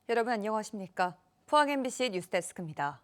여러분 안녕하십니까? 포항 MBC 뉴스데스크입니다.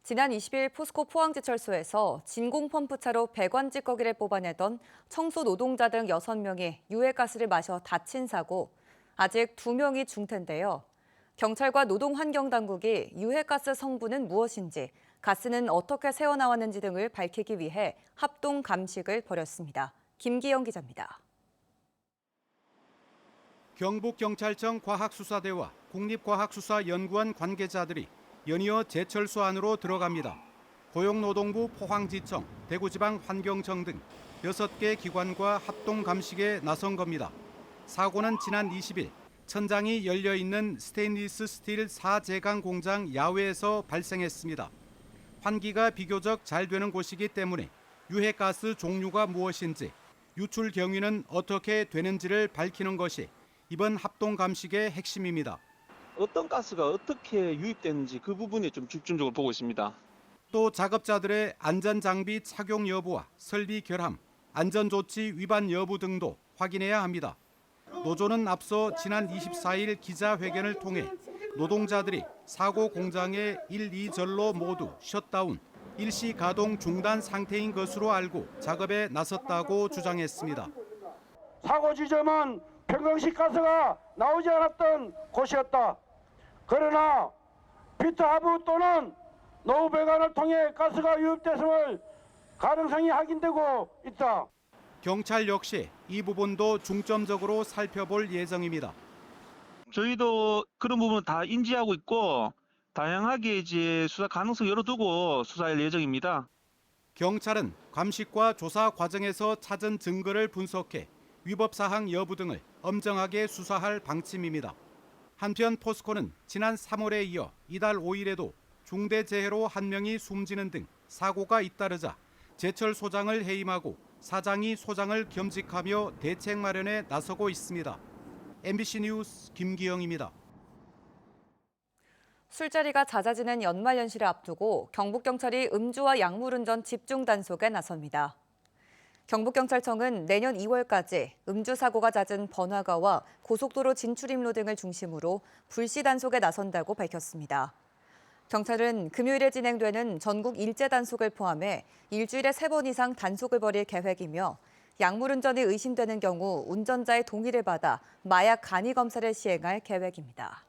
지난 20일 포스코 포항제철소에서 진공펌프차로 배관 찌꺼기를 뽑아내던 청소 노동자 등 6명이 유해가스를 마셔 다친 사고, 아직 2명이 중태인데요. 경찰과 노동환경당국이 유해가스 성분은 무엇인지, 가스는 어떻게 새어나왔는지 등을 밝히기 위해 합동 감식을 벌였습니다. 김기영 기자입니다. 경북경찰청 과학수사대와 국립과학수사연구원 관계자들이 연이어 제철소 안으로 들어갑니다. 고용노동부 포항지청, 대구지방환경청 등 6개 기관과 합동 감식에 나선 겁니다. 사고는 지난 20일 천장이 열려있는 스테인리스 스틸 4제강 공장 야외에서 발생했습니다. 환기가 비교적 잘 되는 곳이기 때문에 유해가스 종류가 무엇인지, 유출 경위는 어떻게 되는지를 밝히는 것이 이번 합동 감식의 핵심입니다. 어떤 가스가 어떻게 유입되는지 그 부분에 좀 집중적으로 보고 있습니다. 또 작업자들의 안전장비 착용 여부와 설비 결함, 안전조치 위반 여부 등도 확인해야 합니다. 노조는 앞서 지난 24일 기자회견을 통해 노동자들이 사고 공장의 1, 2절로 모두 셧다운, 일시 가동 중단 상태인 것으로 알고 작업에 나섰다고 주장했습니다. 사고 지점은 평강식 가스가 나오지 않았던 곳이었다. 그러나 피트하브 또는 노후 배관을 통해 가스가 유입됐음을 가능성이 확인되고 있다. 경찰 역시 이 부분도 중점적으로 살펴볼 예정입니다. 저희도 그런 부분은 다 인지하고 있고 다양하게 이제 수사 가능성 열어두고 수사할 예정입니다. 경찰은 감식과 조사 과정에서 찾은 증거를 분석해 위법 사항 여부 등을 엄정하게 수사할 방침입니다. 한편 포스코는 지난 3월에 이어 이달 5일에도 중대재해로 1명이 숨지는 등 사고가 잇따르자 제철소장을 해임하고 사장이 소장을 겸직하며 대책 마련에 나서고 있습니다. MBC 뉴스 김기영입니다. 술자리가 잦아지는 연말연시를 앞두고 경북경찰이 음주와 약물운전 집중 단속에 나섭니다. 경북경찰청은 내년 2월까지 음주 사고가 잦은 번화가와 고속도로 진출입로 등을 중심으로 불시 단속에 나선다고 밝혔습니다. 경찰은 금요일에 진행되는 전국 일제 단속을 포함해 일주일에 3번 이상 단속을 벌일 계획이며, 약물운전이 의심되는 경우 운전자의 동의를 받아 마약 간이 검사를 시행할 계획입니다.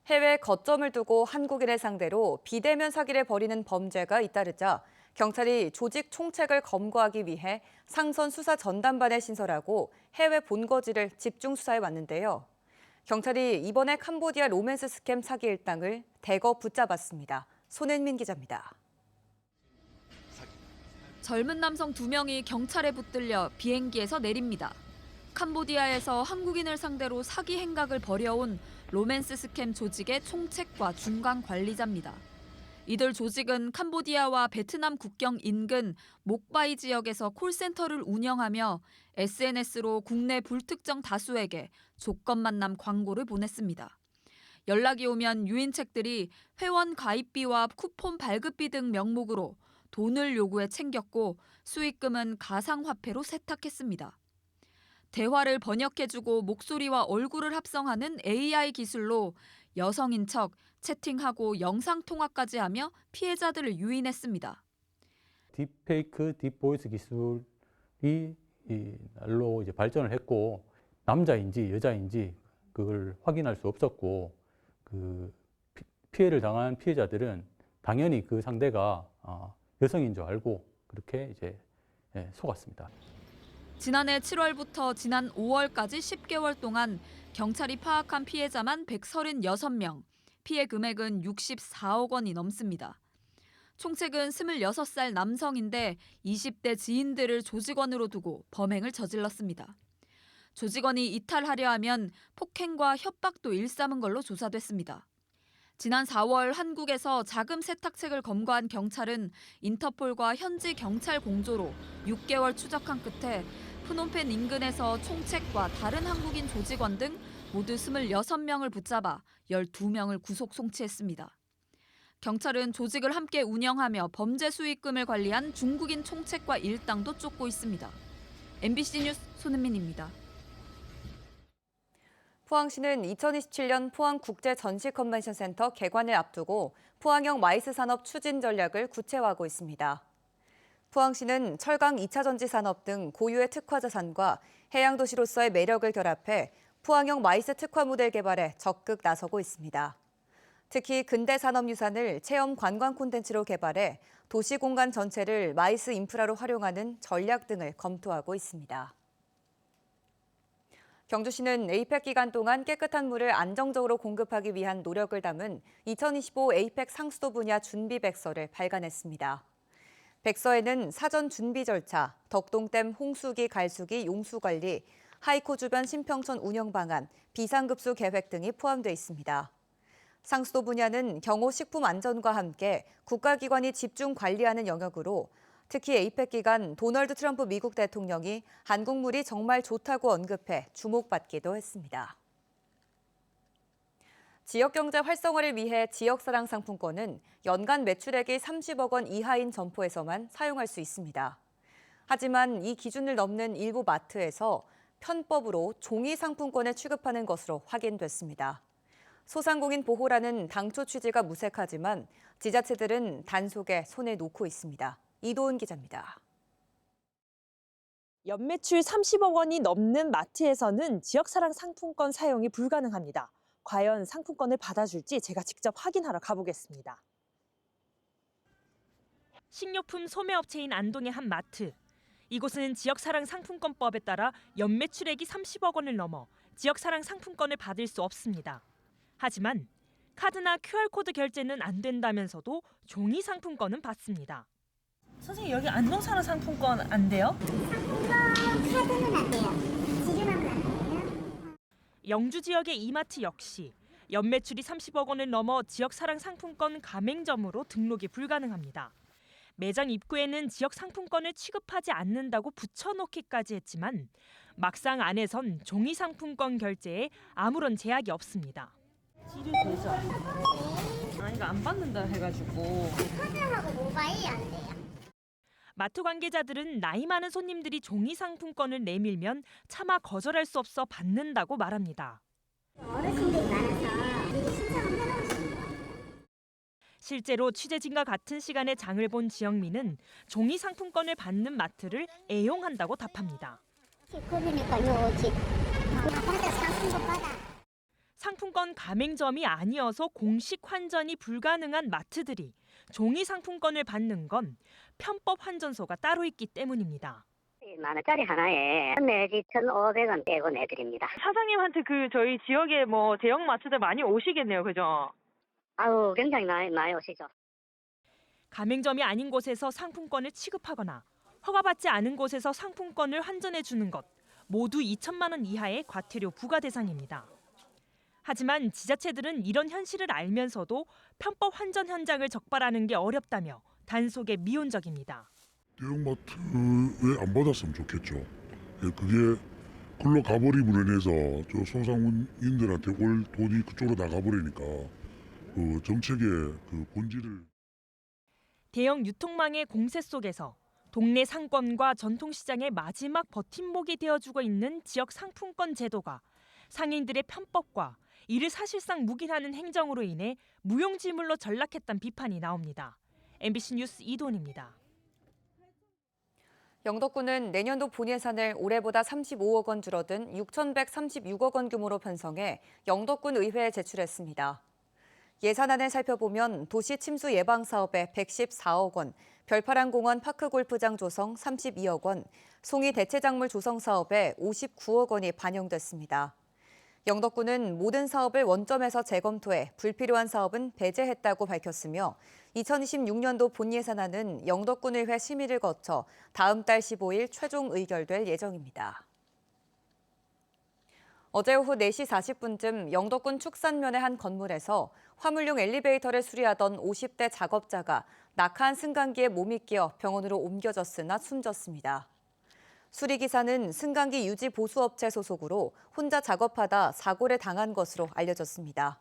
해외 거점을 두고 한국인을 상대로 비대면 사기를 벌이는 범죄가 잇따르자 경찰이 조직 총책을 검거하기 위해 상선 수사 전담반을 신설하고 해외 본거지를 집중 수사해 왔는데요. 경찰이 이번에 캄보디아 로맨스 스캠 사기 일당을 대거 붙잡았습니다. 손은민 기자입니다. 젊은 남성 2명이 경찰에 붙들려 비행기에서 내립니다. 캄보디아에서 한국인을 상대로 사기 행각을 벌여온 로맨스 스캠 조직의 총책과 중간 관리자입니다. 이들 조직은 캄보디아와 베트남 국경 인근 목바이 지역에서 콜센터를 운영하며 SNS로 국내 불특정 다수에게 조건 만남 광고를 보냈습니다. 연락이 오면 유인책들이 회원 가입비와 쿠폰 발급비 등 명목으로 돈을 요구해 챙겼고 수익금은 가상화폐로 세탁했습니다. 대화를 번역해주고 목소리와 얼굴을 합성하는 AI 기술로 여성인 척 채팅하고 영상통화까지 하며 피해자들을 유인했습니다. 딥페이크, 딥보이스 기술이 날로 이제 발전을 했고, 남자인지 여자인지 그걸 확인할 수 없었고, 그 피해를 당한 피해자들은 당연히 그 상대가 여성인 줄 알고 그렇게 이제 속았습니다. 지난해 7월부터 지난 5월까지 10개월 동안 경찰이 파악한 피해자만 136명, 피해 금액은 64억 원이 넘습니다. 총책은 26살 남성인데 20대 지인들을 조직원으로 두고 범행을 저질렀습니다. 조직원이 이탈하려 하면 폭행과 협박도 일삼은 걸로 조사됐습니다. 지난 4월 한국에서 자금 세탁책을 검거한 경찰은 인터폴과 현지 경찰 공조로 6개월 추적한 끝에 프놈펜 인근에서 총책과 다른 한국인 조직원 등 모두 26명을 붙잡아 12명을 구속 송치했습니다. 경찰은 조직을 함께 운영하며 범죄 수익금을 관리한 중국인 총책과 일당도 쫓고 있습니다. MBC 뉴스 손은민입니다. 포항시는 2027년 포항국제전시컨벤션센터 개관을 앞두고 포항형 마이스 산업 추진 전략을 구체화하고 있습니다. 포항시는 철강 2차 전지 산업 등 고유의 특화 자산과 해양도시로서의 매력을 결합해 포항형 마이스 특화 모델 개발에 적극 나서고 있습니다. 특히 근대 산업유산을 체험 관광 콘텐츠로 개발해 도시 공간 전체를 마이스 인프라로 활용하는 전략 등을 검토하고 있습니다. 경주시는 에이펙 기간 동안 깨끗한 물을 안정적으로 공급하기 위한 노력을 담은 2025 에이펙 상수도 분야 준비 백서를 발간했습니다. 백서에는 사전 준비 절차, 덕동댐 홍수기 갈수기 용수 관리, 하이코 주변 신평촌 운영 방안, 비상급수 계획 등이 포함되어 있습니다. 상수도 분야는 경호 식품 안전과 함께 국가기관이 집중 관리하는 영역으로 특히 에이펙 기간 도널드 트럼프 미국 대통령이 한국물이 정말 좋다고 언급해 주목받기도 했습니다. 지역경제 활성화를 위해 지역사랑 상품권은 연간 매출액이 30억 원 이하인 점포에서만 사용할 수 있습니다. 하지만 이 기준을 넘는 일부 마트에서 편법으로 종이 상품권을 취급하는 것으로 확인됐습니다. 소상공인 보호라는 당초 취지가 무색하지만 지자체들은 단속에 손을 놓고 있습니다. 이도은 기자입니다. 연매출 30억 원이 넘는 마트에서는 지역사랑 상품권 사용이 불가능합니다. 과연 상품권을 받아줄지 제가 직접 확인하러 가보겠습니다. 식료품 소매업체인 안동의 한 마트. 이곳은 지역사랑 상품권법에 따라 연매출액이 30억 원을 넘어 지역사랑 상품권을 받을 수 없습니다. 하지만 카드나 QR코드 결제는 안 된다면서도 종이 상품권은 받습니다. 선생님, 여기 안동사랑 상품권 안 돼요? 카드는 안 돼요. 지류만은 안 돼요. 영주 지역의 이마트 역시 연매출이 30억 원을 넘어 지역사랑 상품권 가맹점으로 등록이 불가능합니다. 매장 입구에는 지역 상품권을 취급하지 않는다고 붙여놓기까지 했지만 막상 안에선 종이 상품권 결제에 아무런 제약이 없습니다. 지류 되죠? 이거 안 받는다 해가지고. 카드하고 모바일이 안 돼요. 마트 관계자들은 나이 많은 손님들이 종이 상품권을 내밀면 차마 거절할 수 없어 받는다고 말합니다. 어르신들이 많아서 미리 신청을 해놓으십니다. 실제로 취재진과 같은 시간에 장을 본 지영민은 종이 상품권을 받는 마트를 애용한다고 답합니다. 그러니까요, 집. 받아, 상품도 받아. 상품권 가맹점이 아니어서 공식 환전이 불가능한 마트들이 종이 상품권을 받는 건 편법 환전소가 따로 있기 때문입니다. 10만 원짜리 하나에 내지 1,500원 떼고 내드립니다. 사장님한테 저희 지역에 대형 마트들 많이 오시겠네요, 그죠? 아우, 굉장히 많이 오시죠. 가맹점이 아닌 곳에서 상품권을 취급하거나 허가받지 않은 곳에서 상품권을 환전해 주는 것 모두 2천만 원 이하의 과태료 부과 대상입니다. 하지만 지자체들은 이런 현실을 알면서도 편법 환전 현장을 적발하는 게 어렵다며 단속에 미온적입니다. 대형마트에 안 받았으면 좋겠죠. 예, 그게 글로 가버림으로 인해서 저 소상공인들한테 올 돈이 그쪽으로 나가버리니까 그 정책의 그 본질을. 대형 유통망의 공세 속에서 동네 상권과 전통시장의 마지막 버팀목이 되어주고 있는 지역 상품권 제도가 상인들의 편법과 이를 사실상 묵인하는 행정으로 인해 무용지물로 전락했다는 비판이 나옵니다. MBC 뉴스 이도은입니다. 영덕군은 내년도 본 예산을 올해보다 35억 원 줄어든 6,136억 원 규모로 편성해 영덕군 의회에 제출했습니다. 예산안을 살펴보면 도시 침수 예방 사업에 114억 원, 별파랑공원 파크골프장 조성 32억 원, 송이 대체작물 조성 사업에 59억 원이 반영됐습니다. 영덕군은 모든 사업을 원점에서 재검토해 불필요한 사업은 배제했다고 밝혔으며 2026년도 본 예산안은 영덕군의회 심의를 거쳐 다음 달 15일 최종 의결될 예정입니다. 어제 오후 4시 40분쯤 영덕군 축산면의 한 건물에서 화물용 엘리베이터를 수리하던 50대 작업자가 낙하한 승강기에 몸이 끼어 병원으로 옮겨졌으나 숨졌습니다. 수리기사는 승강기 유지 보수업체 소속으로 혼자 작업하다 사고를 당한 것으로 알려졌습니다.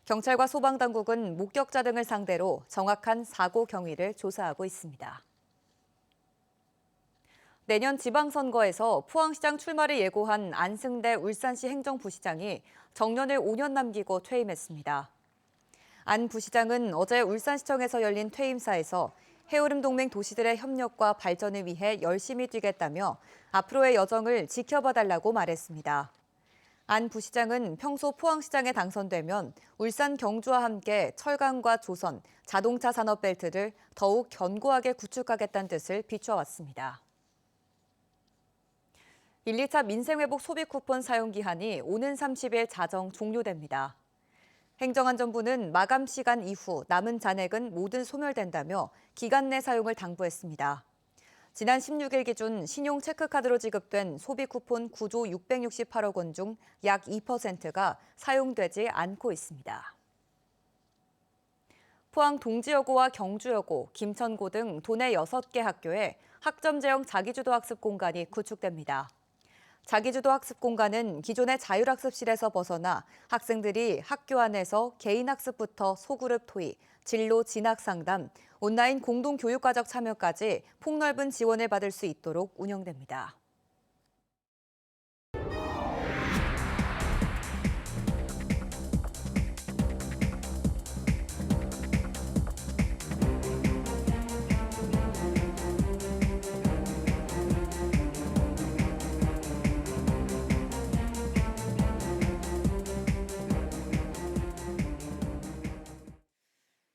경찰과 소방당국은 목격자 등을 상대로 정확한 사고 경위를 조사하고 있습니다. 내년 지방선거에서 포항시장 출마를 예고한 안승대 울산시 행정부시장이 정년을 5년 남기고 퇴임했습니다. 안 부시장은 어제 울산시청에서 열린 퇴임사에서 해오름 동맹 도시들의 협력과 발전을 위해 열심히 뛰겠다며 앞으로의 여정을 지켜봐달라고 말했습니다. 안 부시장은 평소 포항시장에 당선되면 울산 경주와 함께 철강과 조선, 자동차 산업 벨트를 더욱 견고하게 구축하겠다는 뜻을 비춰왔습니다. 1, 2차 민생회복 소비 쿠폰 사용 기한이 오는 30일 자정 종료됩니다. 행정안전부는 마감 시간 이후 남은 잔액은 모두 소멸된다며 기간 내 사용을 당부했습니다. 지난 16일 기준 신용 체크카드로 지급된 소비 쿠폰 9조 668억 원 중 약 2%가 사용되지 않고 있습니다. 포항 동지여고와 경주여고, 김천고 등 도내 6개 학교에 학점제형 자기주도 학습 공간이 구축됩니다. 자기주도 학습 공간은 기존의 자율학습실에서 벗어나 학생들이 학교 안에서 개인학습부터 소그룹 토의, 진로 진학 상담, 온라인 공동교육과정 참여까지 폭넓은 지원을 받을 수 있도록 운영됩니다.